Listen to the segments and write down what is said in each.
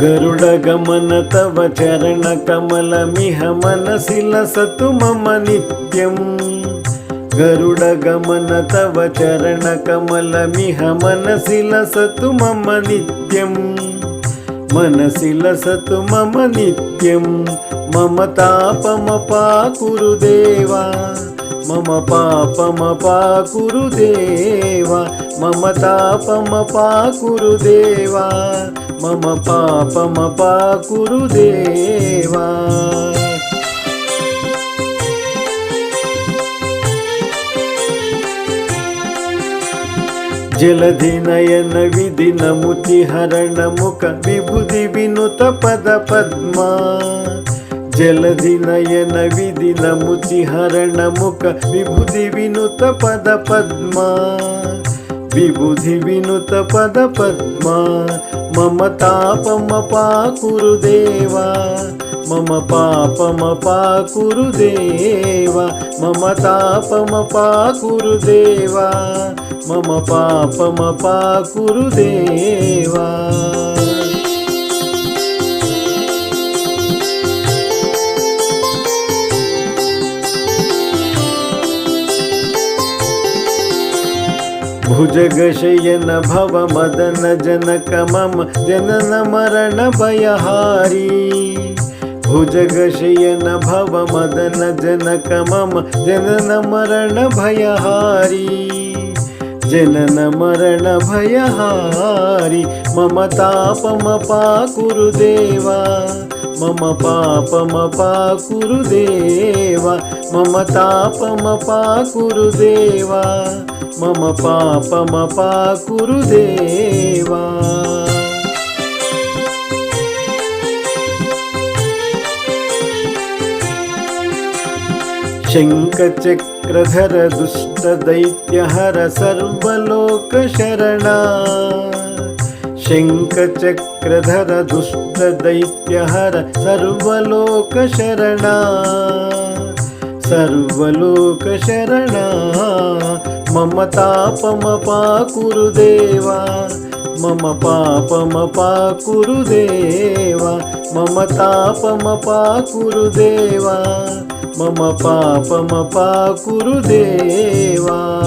गरुडगमन तव चरणकमलमिह मनसि लसतु मम नित्यम्। गरुडगमन तव चरणकमलमिह मनसि लसतु मम नित्यम्। मनसि लसतु मम नित्यं। मम तापमपाकुरु देवा, मम पापमपाकुरु देवा, मम तापमपाकुरु देवा, मम पापमपाकुरु देवा। जलधि नयन विधिन मुचिहरण मुख विभुधि विनुत पद पद्मा। जलधि नयन विधिन मुचिहरण मुख विभुधि विनुत पद पद्मा। विभुधि विनुत पद पद्मा। मम तापमपाकुरु देवा, मम पापमपाकुरु देवा, मम तापमपाकुरु देवा, मम पापमपाकुरु देवा। भुजगशयन भव मदन जनक मम जनन मरण भयहारी। भुजगशयन भव मदन जनक मम जनन मरण भयहारी। जनन मरण भयहारी। मम तापमपाकुरु देवा, मम पापमपाकुरु देवा, मम तापमपाकुरु देवा, मम पापमपाकुरु देवा। शङ्खचक्रधर दुष्ट दैत्यहर सर्वलोक शरणा। शङ्खचक्रधर दुष्ट दैत्यहर सर्वलोक शरणा। सर्वलोक शरणा। मम तापमपाकुरु देवा, मम पापमपाकुरु देवा, मम तापमपाकुरु देवा, मम पापमपाकुरु देवा।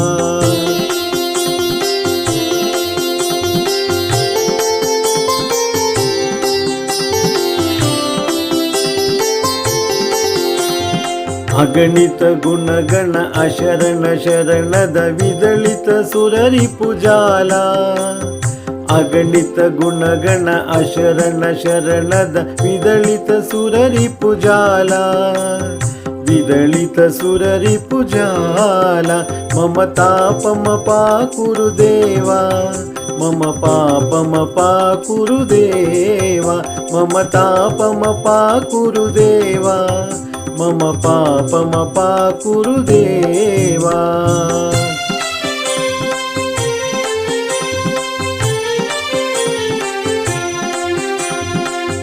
अगणित गुणगण अशरण शरणद विदलित सुररिपुजाला। अगणित गुणगण अशरण शरणद विदलित सुररिपुजाला। विदलित सुररिपुजाला। मम तापमपाकुरु देवा, मम पापमपाकुरु देवा, मम तापमपाकुरु देवा, मम पापमपाकुरु देवा।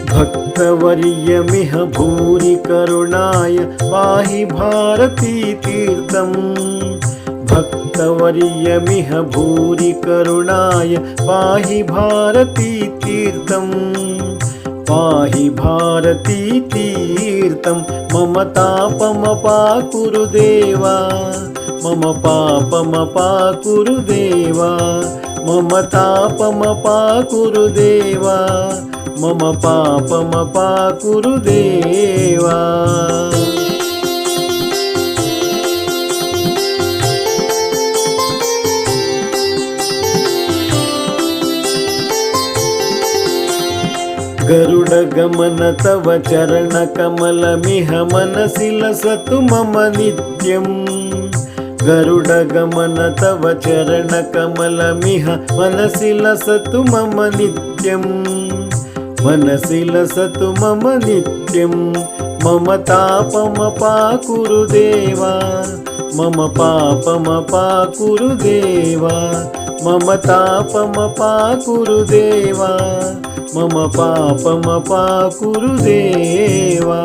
भक्तवर्यमिह भूरि करुणाय पाहि भारती तीर्थम्। भक्तवर्यमिह भूरि करुणाय पाहि भारती तीर्थम्। पाहि भारती तीर्थं। मम तापमपाकुरु देवा, मम पापमपाकुरु देवा, मम तापमपाकुरु देवा, मम पापमपाकुरु देवा। गरुडगमन तव चरणकमलमिह मनसि लसतु मम नित्यम्। गरुडगमन तव चरणकमलमिह मनसि लसतु मम नित्यम्। मनसि लसतु मम नित्यं। मम तापमपाकुरु देवा, मम पापमपाकुरु देवा, मम तापमपाकुरु देवा, मम पापमपाकुरु देवा।